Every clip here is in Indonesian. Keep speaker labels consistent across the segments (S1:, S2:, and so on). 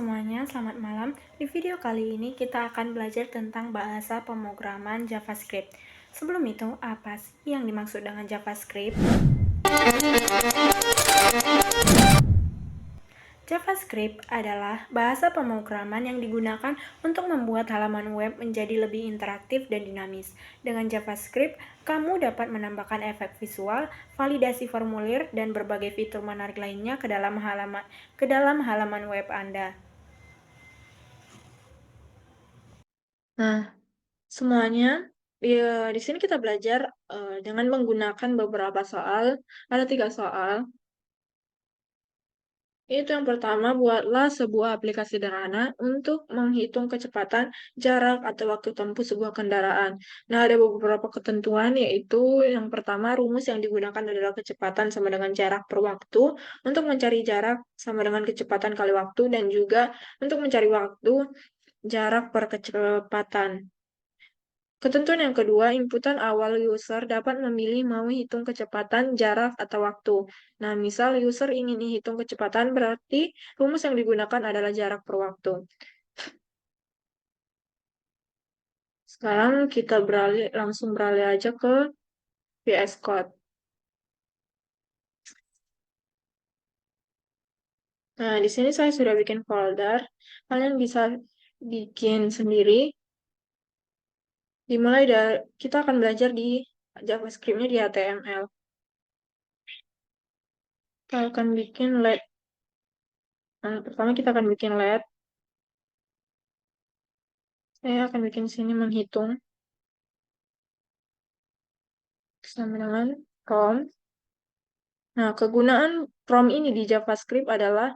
S1: semuanya, selamat malam. Di video kali ini kita akan belajar tentang bahasa pemrograman JavaScript. Sebelum itu, apa sih yang dimaksud dengan JavaScript? JavaScript adalah bahasa pemrograman yang digunakan untuk membuat halaman web menjadi lebih interaktif dan dinamis. Dengan JavaScript, kamu dapat menambahkan efek visual, validasi formulir, dan berbagai fitur menarik lainnya ke dalam halaman web Anda. Nah, semuanya, di sini kita belajar dengan menggunakan beberapa soal. Ada 3 soal. Itu yang pertama, buatlah sebuah aplikasi sederhana untuk menghitung kecepatan, jarak, atau waktu tempuh sebuah kendaraan. Nah, ada beberapa ketentuan, yaitu yang pertama, rumus yang digunakan adalah kecepatan sama dengan jarak per waktu. Untuk mencari jarak sama dengan kecepatan kali waktu, dan juga untuk mencari waktu, jarak per kecepatan. Ketentuan yang kedua, inputan awal user dapat memilih mau hitung kecepatan, jarak, atau waktu. Nah, misal user ingin hitung kecepatan, berarti rumus yang digunakan adalah jarak per waktu. Sekarang kita langsung beralih aja ke VS Code. Nah, di sini saya sudah bikin folder. Kalian bisa bikin sendiri. Kita akan belajar di JavaScript-nya di HTML. Kita akan bikin LED. Nah, pertama kita akan bikin LED. Saya akan bikin sini menghitung sama dengan from. Nah, kegunaan from ini di JavaScript adalah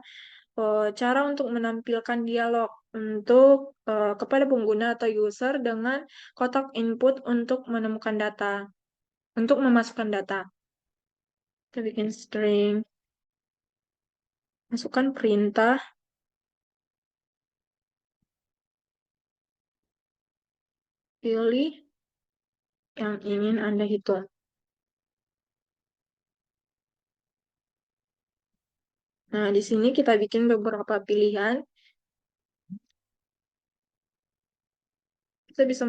S1: cara untuk menampilkan dialog kepada pengguna atau user dengan kotak input untuk menemukan data, untuk memasukkan data. Kita bikin string, masukkan perintah, pilih yang ingin Anda hitung. Nah, di sini kita bikin beberapa pilihan. Kita bisa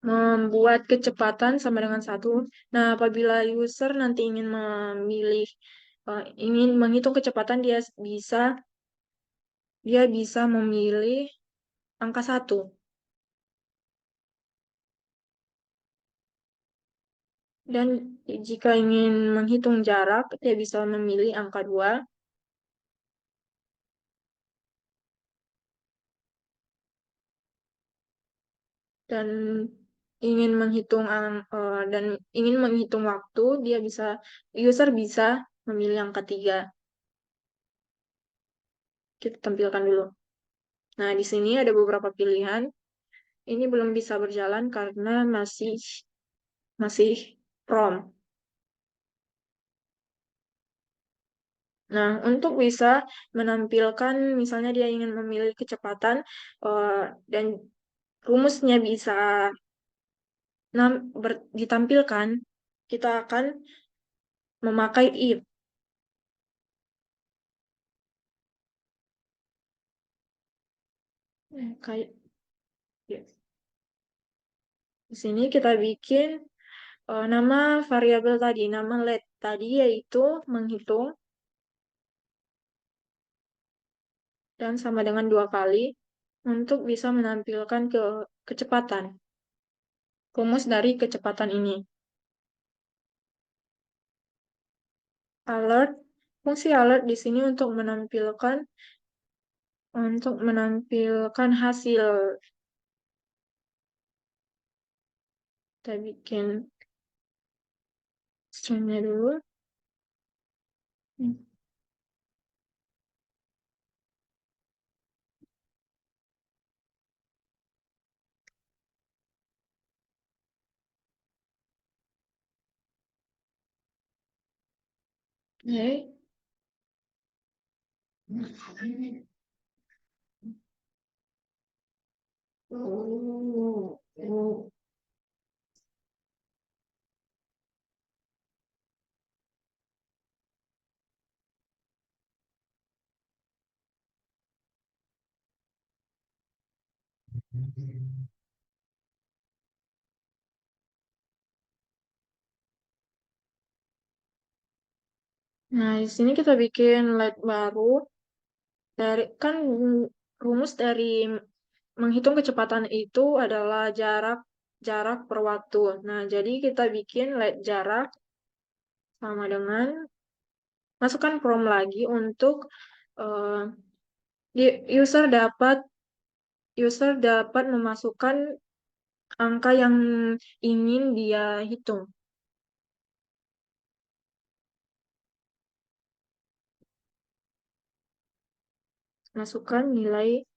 S1: membuat kecepatan sama dengan 1. Nah, apabila user nanti ingin menghitung kecepatan, dia bisa memilih angka 1. Dan jika ingin menghitung jarak, dia bisa memilih angka 2. Dan dan ingin menghitung waktu, user bisa memilih angka 3. Kita tampilkan dulu. Nah, di sini ada beberapa pilihan. Ini belum bisa berjalan karena masih from. Nah, untuk bisa menampilkan, misalnya dia ingin memilih kecepatan dan rumusnya bisa ditampilkan, kita akan memakai if. Kayak ya. Di sini kita bikin nama variabel tadi, nama let tadi yaitu menghitung dan sama dengan 2 kali untuk bisa menampilkan kecepatan. Rumus dari kecepatan ini. Alert, fungsi alert di sini untuk menampilkan hasil. Kita bikin stringnya dulu. Oke. Nah, di sini kita bikin LED baru. Dari kan rumus dari menghitung kecepatan itu adalah jarak jarak per waktu. Nah, jadi kita bikin LED jarak sama dengan masukkan prom lagi untuk eh, user dapat memasukkan angka yang ingin dia hitung. Masukkan nilai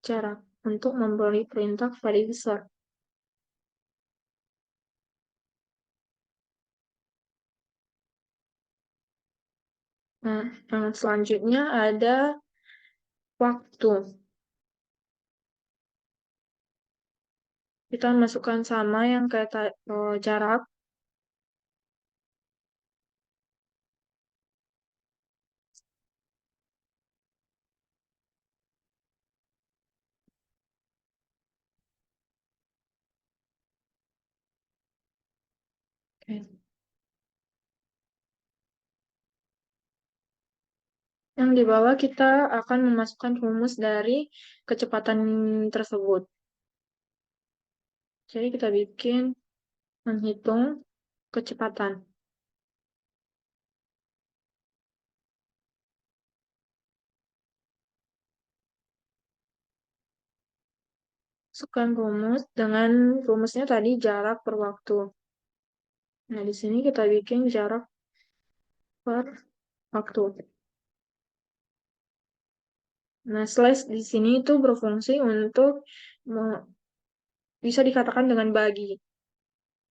S1: jarak untuk memberi perintah kepada user. Nah, yang selanjutnya ada waktu. Kita masukkan sama yang kayak jarak. Oke. Yang di bawah kita akan memasukkan rumus dari kecepatan tersebut. Jadi kita bikin menghitung kecepatan. Masukkan rumus dengan rumusnya tadi jarak per waktu. Nah, di sini kita bikin jarak per waktu. Nah, slash di sini itu berfungsi untuk bisa dikatakan dengan bagi.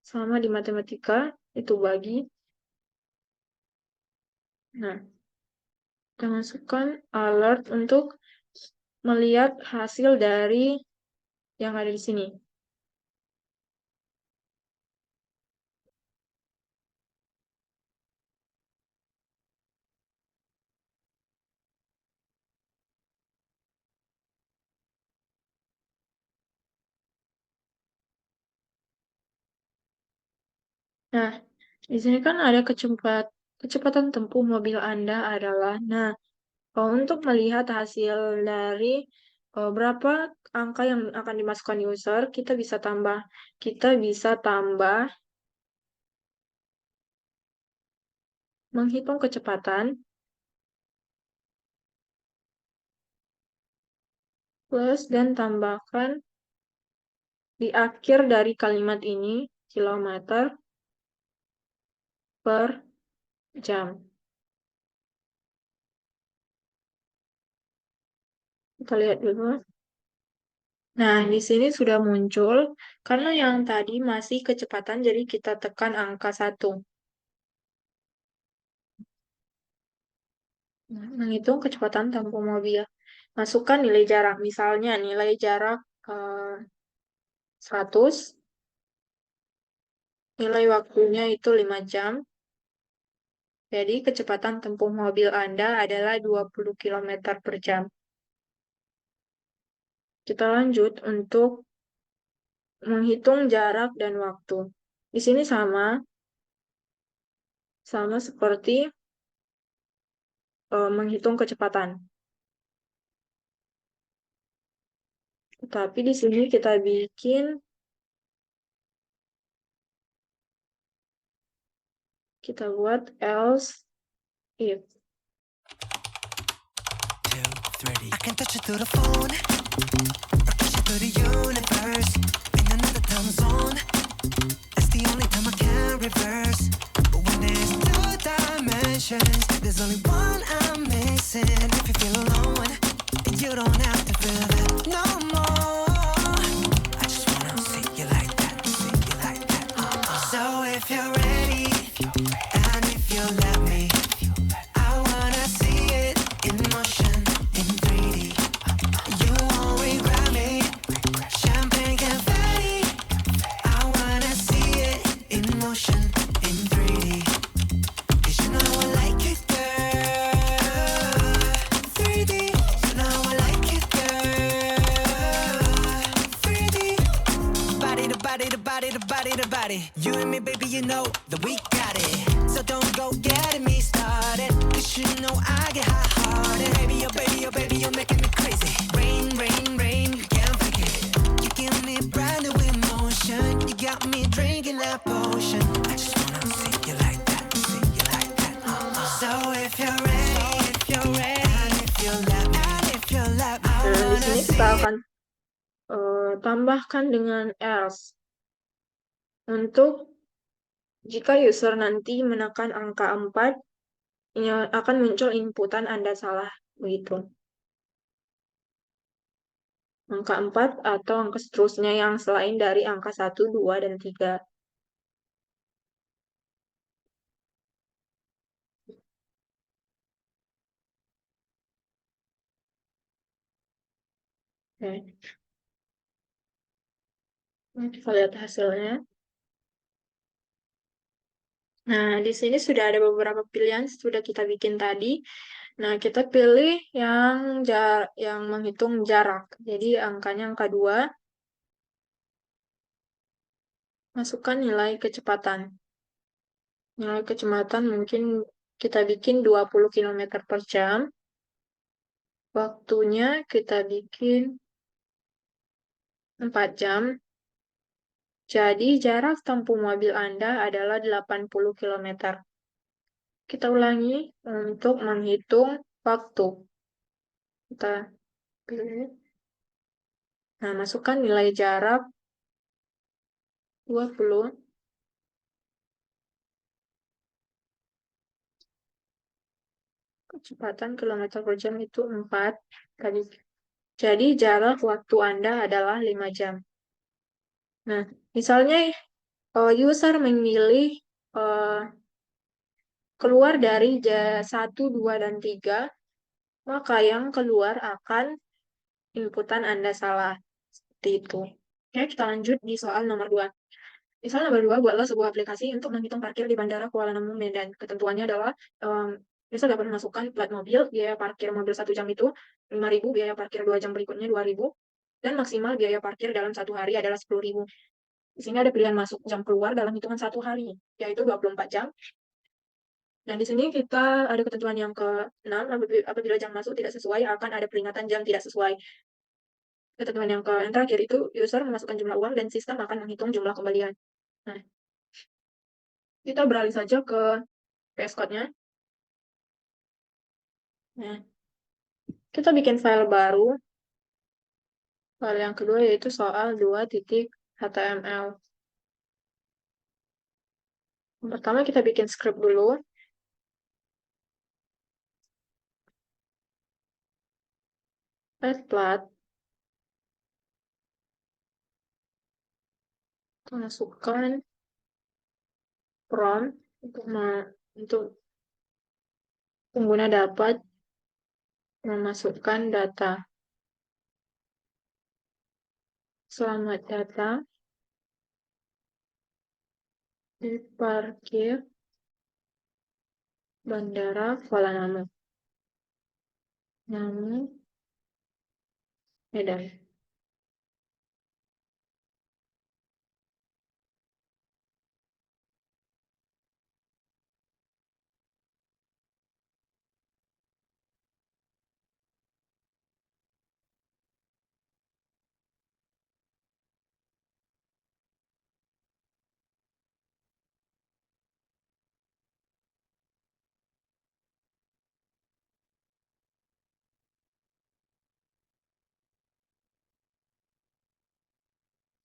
S1: Sama di matematika, itu bagi. Nah, kita masukkan alert untuk melihat hasil dari yang ada di sini. Nah, di sini kan ada kecepatan tempuh mobil Anda adalah. Nah, untuk melihat hasil dari berapa angka yang akan dimasukkan user, kita bisa tambah menghitung kecepatan plus dan tambahkan di akhir dari kalimat ini kilometer per jam. Kita lihat dulu. Nah, di sini sudah muncul. Karena yang tadi masih kecepatan, jadi kita tekan angka 1. Nah, menghitung kecepatan tempuh mobil. Masukkan nilai jarak. Misalnya nilai jarak 100. Nilai waktunya itu 5 jam. Jadi kecepatan tempuh mobil Anda adalah 20 km per jam. Kita lanjut untuk menghitung jarak dan waktu. Di sini sama seperti menghitung kecepatan. Tapi di sini kita buat else if. I can touch you through the phone, or touch you through the universe, in another time zone. That's the only time I can reverse. But when there's two dimensions, there's only one I'm missing. If you feel alone, then you don't have to feel that no more. I just wanna see you like that, see you like that. So if you're ready, and if you let me, I wanna see it in motion, in 3D. You won't regret me. Champagne confetti. I wanna see it in motion, in 3D. 'Cause you know I like it, girl.
S2: body. You and me, baby, you know that we got it. So don't go getting me started, 'cause you know I get hot-hearted. Baby, oh baby, you're making me crazy. Rain, rain, rain, you can't fake it. You give me brand new emotion. You got me drinking that potion. I just wanna see you like that, see you like that. So if you're ready, and if you let me, I
S1: Nah, di
S2: wanna
S1: sini
S2: see
S1: kita
S2: it.
S1: akan tambahkan dengan else. Untuk jika user nanti menekan angka 4, akan muncul inputan Anda salah, begitu. Angka 4 atau angka seterusnya yang selain dari angka 1, 2, dan 3. Oke. Nah, kita lihat hasilnya. Nah, di sini sudah ada beberapa pilihan sudah kita bikin tadi. Nah, kita pilih yang menghitung jarak. Jadi angkanya angka 2, masukkan nilai kecepatan. Nilai kecepatan mungkin kita bikin 20 km per jam. Waktunya kita bikin 4 jam. Jadi jarak tempuh mobil Anda adalah 80 km. Kita ulangi untuk menghitung waktu. Kita pilih. Nah, masukkan nilai jarak 20. Kecepatan kilometer per jam itu 4 tadi. Jadi jarak waktu Anda adalah 5 jam. Nah, misalnya user memilih eh, keluar dari 1, 2, dan 3, maka yang keluar akan inputan Anda salah. Seperti itu. Oke, kita lanjut di soal nomor 2. Di soal nomor 2, buatlah sebuah aplikasi untuk menghitung parkir di Bandara Kuala Namu, Medan. Ketentuannya adalah bisa dapat memasukkan plat mobil, biaya parkir mobil 1 jam itu 5.000, biaya parkir 2 jam berikutnya 2.000, dan maksimal biaya parkir dalam 1 hari adalah 10.000. Di sini ada pilihan masuk jam keluar dalam hitungan 1 hari, yaitu 24 jam. Dan di sini kita ada ketentuan yang ke-6, apabila jam masuk tidak sesuai, akan ada peringatan jam tidak sesuai. Ketentuan yang terakhir itu, user memasukkan jumlah uang dan sistem akan menghitung jumlah kembalian. Nah, kita beralih saja ke VS Code-nya. Nah, kita bikin file baru. File yang kedua yaitu soal 2.html. Yang pertama kita bikin script dulu. Add plat. Kita masukkan prompt untuk pengguna dapat memasukkan data. Selamat datang di parkir Bandara Kuala Namu, Medan.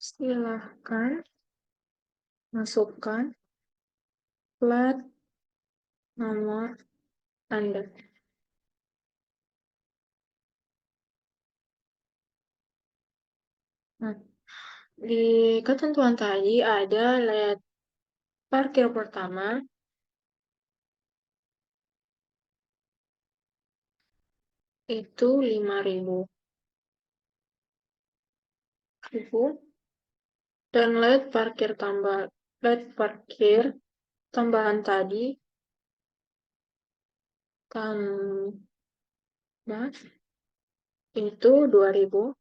S1: Silahkan masukkan plat nomor Anda. Nah, di ketentuan tadi ada let parkir pertama itu 5.000. Dan let parkir tambahan tadi tambah itu 2.000.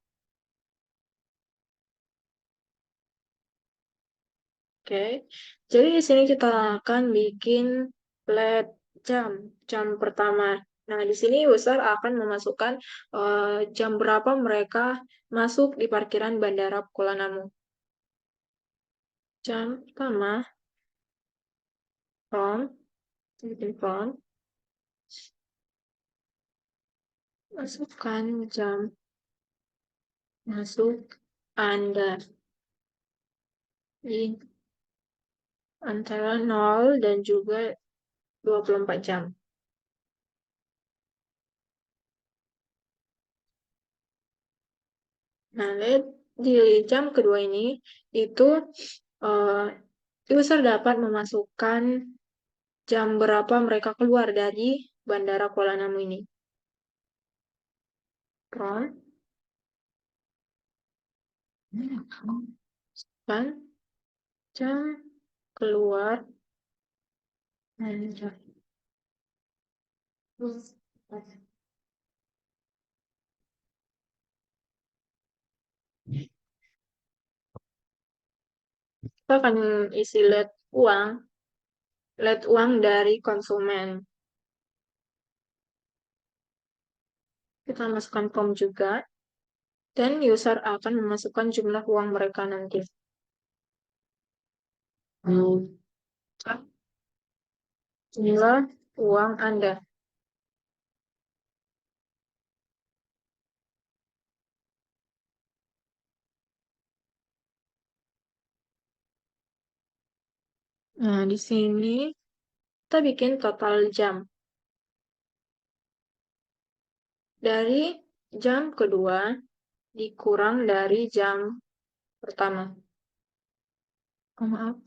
S1: Oke, jadi di sini kita akan bikin LED jam pertama. Nah, di sini user akan memasukkan jam berapa mereka masuk di parkiran Bandara Kuala Namu. Jam pertama, bikin from, masukkan jam masuk Anda di antara 0 dan juga 24 jam. Nah, lihat di jam kedua ini, itu uh, user dapat memasukkan jam berapa mereka keluar dari Bandara Kuala Namu ini. From, kan, jam keluar Anda. Kita akan isi LED uang dari konsumen. Kita masukkan form juga, dan user akan memasukkan jumlah uang mereka nanti. Jumlah uang Anda. Nah, di sini kita bikin total jam. Dari jam kedua dikurang dari jam pertama. Oh, maaf.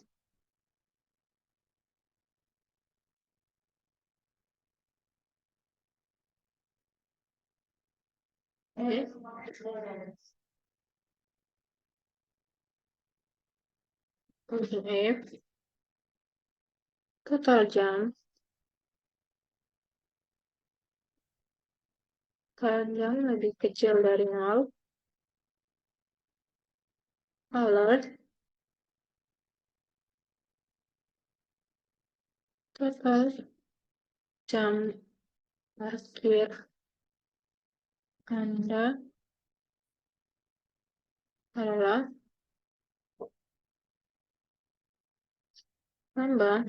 S1: F, total jam, jam lebih kecil dari 0, alert, total jam parkir Anda adalah tambah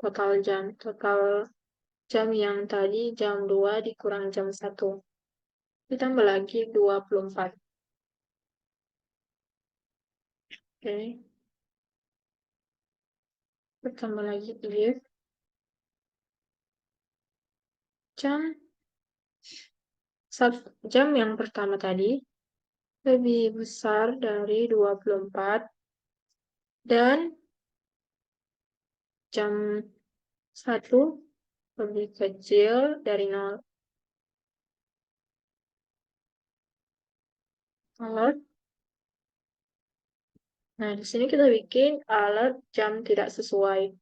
S1: total jam yang tadi jam 2 dikurang jam 1. Ditambah lagi 24. Oke. Ditambah lagi if jam yang pertama tadi lebih besar dari 24 dan jam 1 lebih kecil dari 0. Alert. Nah, di sini kita bikin alert jam tidak sesuai.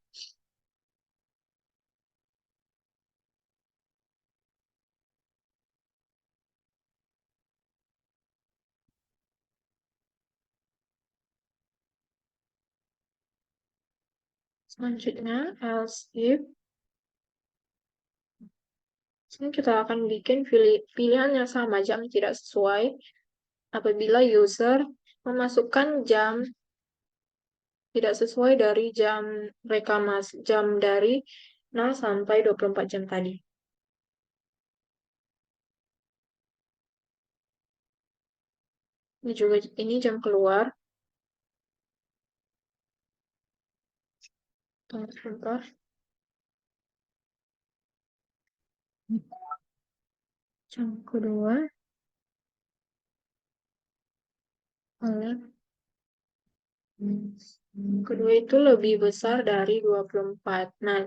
S1: Selanjutnya, else if. Sini kita akan bikin pilihan yang sama, jam tidak sesuai. Apabila user memasukkan jam tidak sesuai dari jam mereka jam dari 0 sampai 24 jam tadi. Ini juga ini jam keluar. Tunggu sebentar. Jam kedua. Kedua itu lebih besar dari 24. Nah,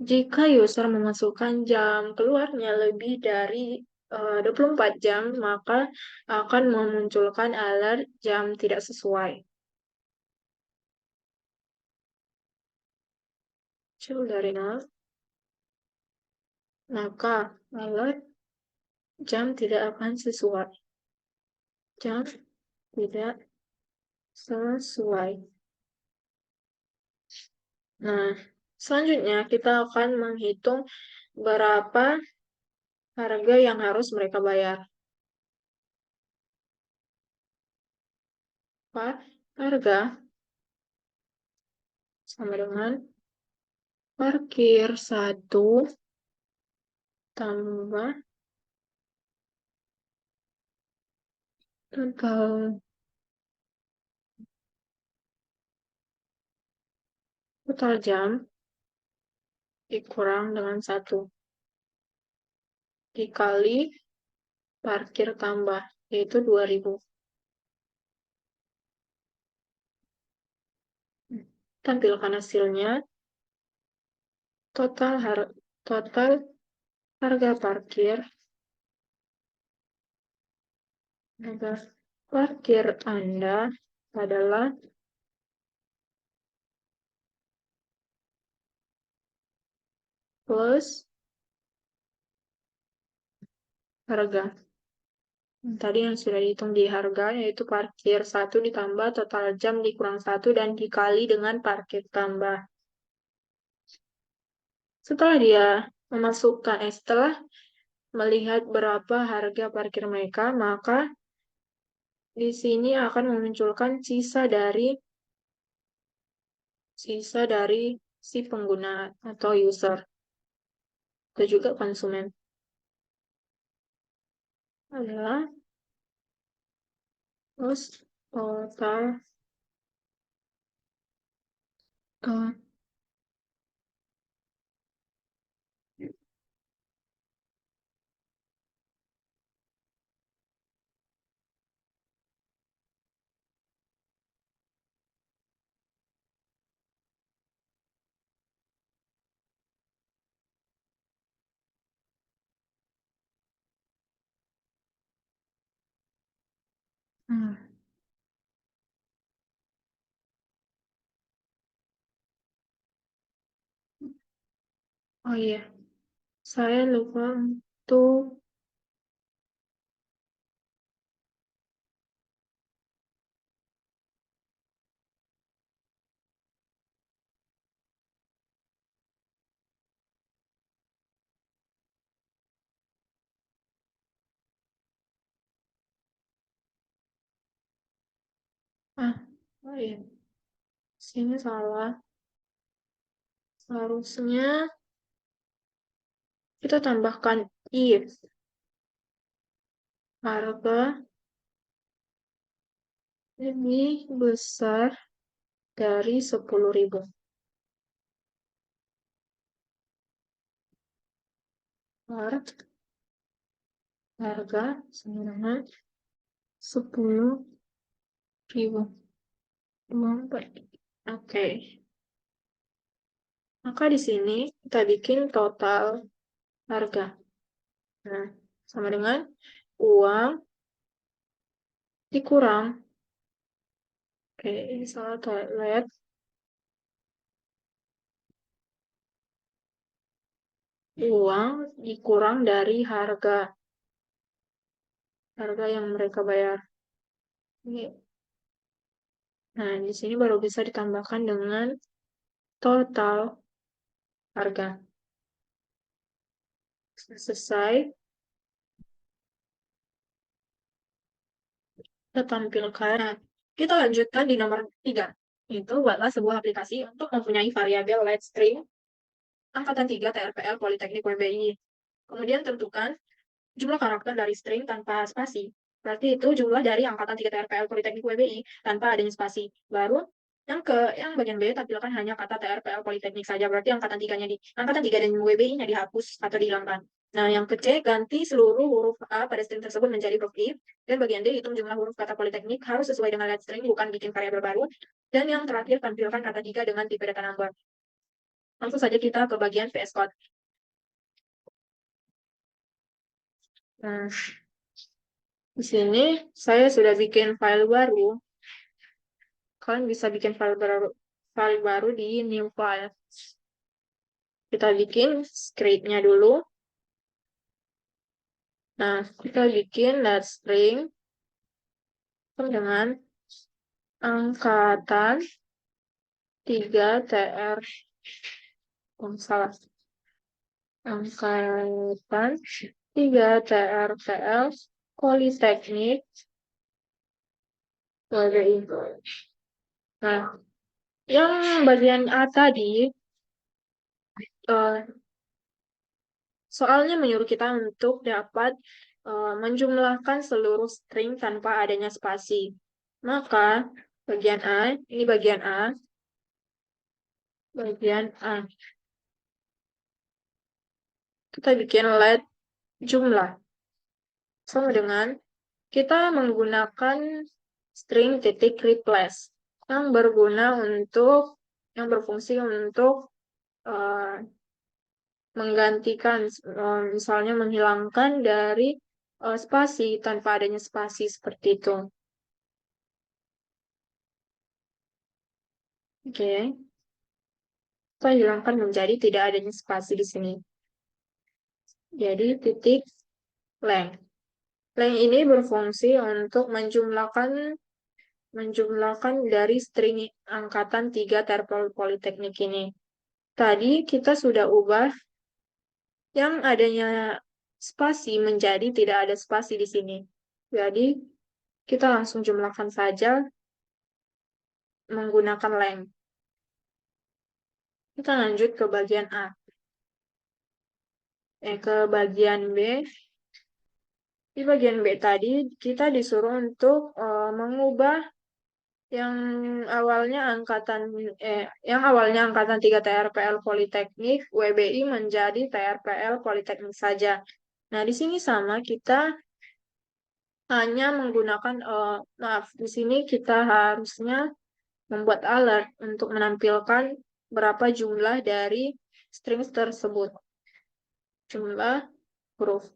S1: jika user memasukkan jam keluarnya lebih dari 24 jam, maka akan memunculkan alert jam tidak sesuai. Kecil dari 0, maka alert jam tidak akan sesuai. Jam tidak sesuai. Nah, selanjutnya kita akan menghitung berapa harga yang harus mereka bayar. Harga sama dengan parkir 1 tambah total jam dikurang dengan 1 dikali parkir tambah, yaitu 2.000. Tampilkan hasilnya. Total harga parkir Anda adalah plus harga. Tadi yang sudah dihitung di harga, yaitu parkir 1 ditambah total jam dikurang 1 dan dikali dengan parkir tambah. Setelah melihat berapa harga parkir mereka, maka di sini akan memunculkan sisa dari si pengguna atau user, atau juga konsumen. Adalah plus total uh, hmm, oh iya, saya lupa untuk oh iya, sini salah. Harusnya kita tambahkan if harga lebih besar dari 10.000. Harga sama dengan 10.000. Oke. Maka di sini kita bikin total harga. Nah, sama dengan uang dikurang. Oke, ini salah toilet. Uang dikurang dari harga yang mereka bayar. Nah, di sini baru bisa ditambahkan dengan total harga. Selesai. Kita tampilkan. Nah, kita lanjutkan di nomor 3. Itu buatlah sebuah aplikasi untuk mempunyai variabel let string angkatan 3 TRPL Politeknik WBI. Kemudian tentukan jumlah karakter dari string tanpa spasi. Berarti itu jumlah dari angkatan 3 TRPL Politeknik WBI tanpa adanya spasi. Baru yang bagian B tampilkan hanya kata TRPL Politeknik saja. Berarti angkatan 3 dan WBI-nya dihapus atau dihilangkan. Nah, yang ke C, ganti seluruh huruf A pada string tersebut menjadi huruf I. Dan bagian D, hitung jumlah huruf kata Politeknik harus sesuai dengan let string, bukan bikin variabel baru. Dan yang terakhir, tampilkan kata 3 dengan tipe data number. Langsung saja kita ke bagian VS Code. Nah, di sini saya sudah bikin file baru. Kalian bisa bikin file baru di new file. Kita bikin script-nya dulu. Nah, kita bikin let string dengan angkatan 3 TR Oh, salah. Angkatan 3 TRPL Politeknik WBI. Nah, yang bagian A tadi, eh, soalnya menyuruh kita untuk dapat menjumlahkan seluruh string tanpa adanya spasi. Maka, bagian A, ini bagian A, bagian A. Kita bikin let jumlah. Sama dengan kita menggunakan string titik replace yang berguna untuk yang berfungsi untuk eh, menggantikan misalnya menghilangkan dari spasi tanpa adanya spasi seperti itu. Oke, kita hilangkan menjadi tidak adanya spasi di sini. Jadi titik length. Length ini berfungsi untuk menjumlahkan dari string angkatan 3 terpel politeknik ini. Tadi kita sudah ubah yang adanya spasi menjadi tidak ada spasi di sini. Jadi, kita langsung jumlahkan saja menggunakan length. Kita lanjut ke bagian A. Ke bagian B. Di bagian B tadi, kita disuruh untuk mengubah yang yang awalnya angkatan 3 TRPL Politeknik WBI menjadi TRPL Politeknik saja. Nah, di sini sama kita hanya menggunakan maaf, di sini kita harusnya membuat alert untuk menampilkan berapa jumlah dari string tersebut. Jumlah huruf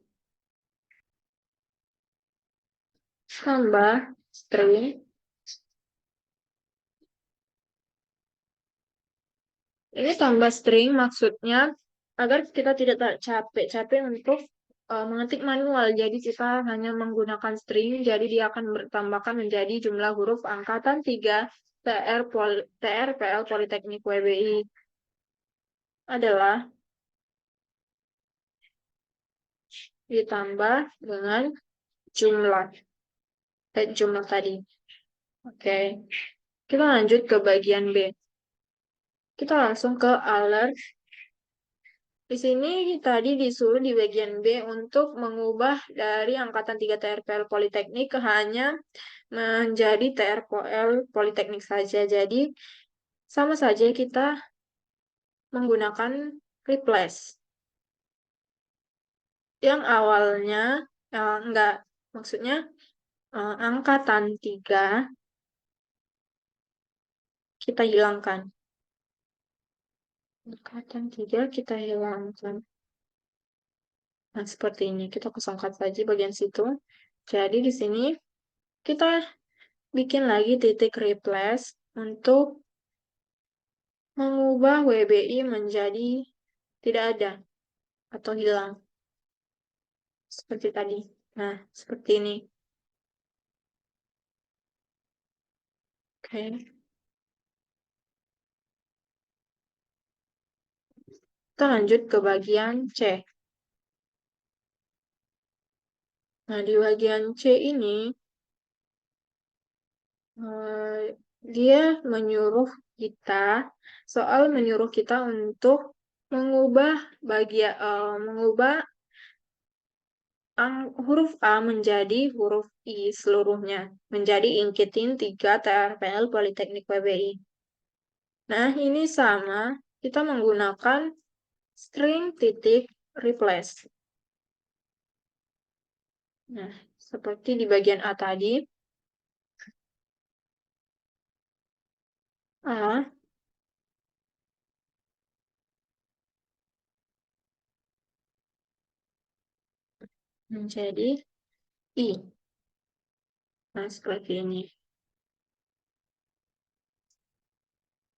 S1: tambah string. Ini tambah string maksudnya agar kita tidak capek-capek untuk mengetik manual. Jadi kita hanya menggunakan string, jadi dia akan bertambahkan menjadi jumlah huruf angkatan 3 TRPL Politeknik WBI adalah ditambah dengan jumlah jumlah tadi. Oke. Kita lanjut ke bagian B. Kita langsung ke alert. Di sini tadi disuruh di bagian B untuk mengubah dari angkatan 3 TRPL Politeknik ke hanya menjadi TRPL Politeknik saja. Jadi sama saja kita menggunakan replace. Yang awalnya enggak, maksudnya angkatan 3 kita hilangkan. Angkatan 3 kita hilangkan. Nah, seperti ini. Kita kosongkan saja bagian situ. Jadi di sini kita bikin lagi titik replace untuk mengubah WBI menjadi tidak ada atau hilang. Seperti tadi. Nah, seperti ini. Oke. Kita lanjut ke bagian C. Nah, di bagian C ini, dia menyuruh kita untuk mengubah huruf A menjadi huruf I seluruhnya, menjadi ingkitin 3 TRPL Politeknik WBI. Nah, ini sama, kita menggunakan string titik replace. Nah, seperti di bagian A tadi, A menjadi I. Nah, seperti ini.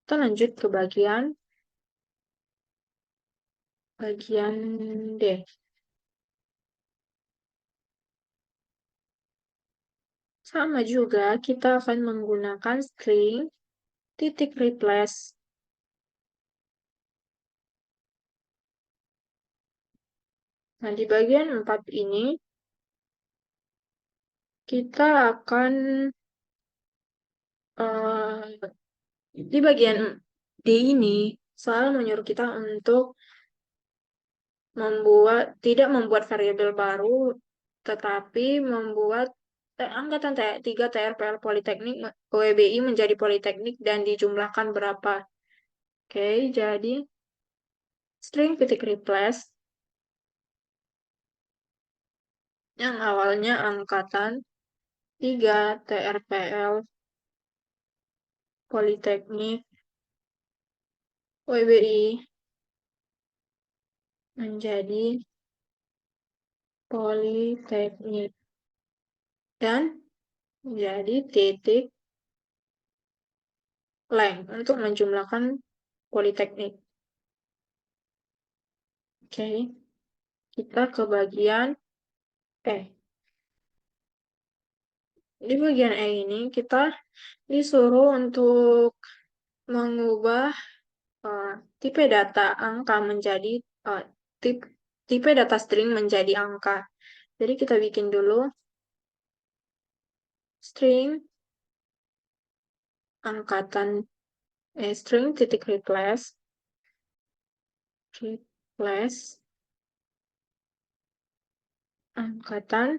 S1: Kita lanjut ke bagian D. Sama juga, kita akan menggunakan string titik replace. Nah, di bagian 4 ini, kita akan eh, di bagian D ini selalu menyuruh kita untuk tidak membuat variabel baru, tetapi membuat angkatan 3 TRPL Politeknik WBI menjadi Politeknik dan dijumlahkan berapa. Oke, jadi string titik replace yang awalnya angkatan 3 TRPL Politeknik WBI menjadi Politeknik dan menjadi titik length untuk menjumlahkan Politeknik. Oke, kita ke bagian di bagian E ini kita disuruh untuk mengubah tipe data angka menjadi tipe data string menjadi angka. Jadi kita bikin dulu string string titik replace angkatan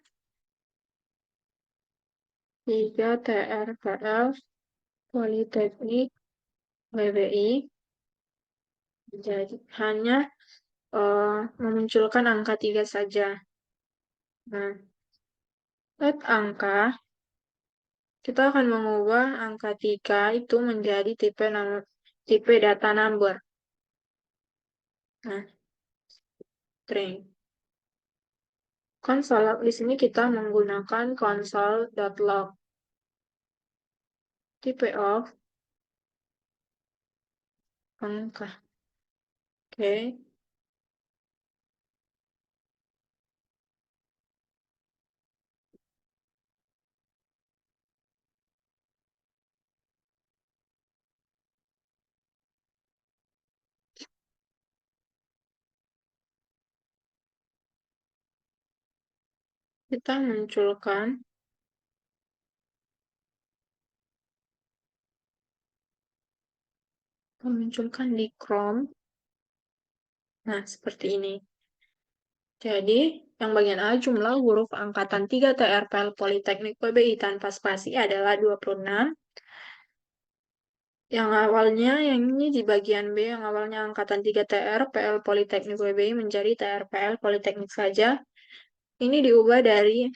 S1: 3 TRPL Politeknik WBI. Jadi hanya memunculkan angka 3 saja. Nah, let angka, kita akan mengubah angka 3 itu menjadi tipe data number. Nah, string. Console, di sini kita menggunakan console.log. Type of angka. Oke. Kita memunculkan di Chrome. Nah, seperti ini. Jadi, yang bagian A jumlah huruf angkatan 3 TRPL Politeknik WBI tanpa spasi adalah 26. Yang ini di bagian B, yang awalnya angkatan 3 TRPL Politeknik WBI menjadi TRPL Politeknik saja. Ini diubah dari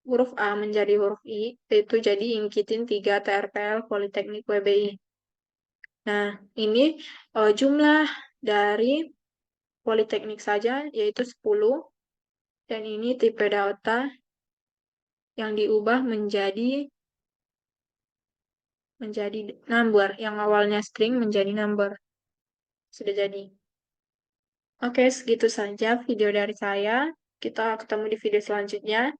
S1: huruf A menjadi huruf I, itu jadi ingkitin 3 TRPL Politeknik WBI. Nah, ini jumlah dari Politeknik saja, yaitu 10. Dan ini tipe data yang diubah menjadi number, yang awalnya string menjadi number. Sudah jadi. Oke, segitu saja video dari saya. Kita ketemu di video selanjutnya.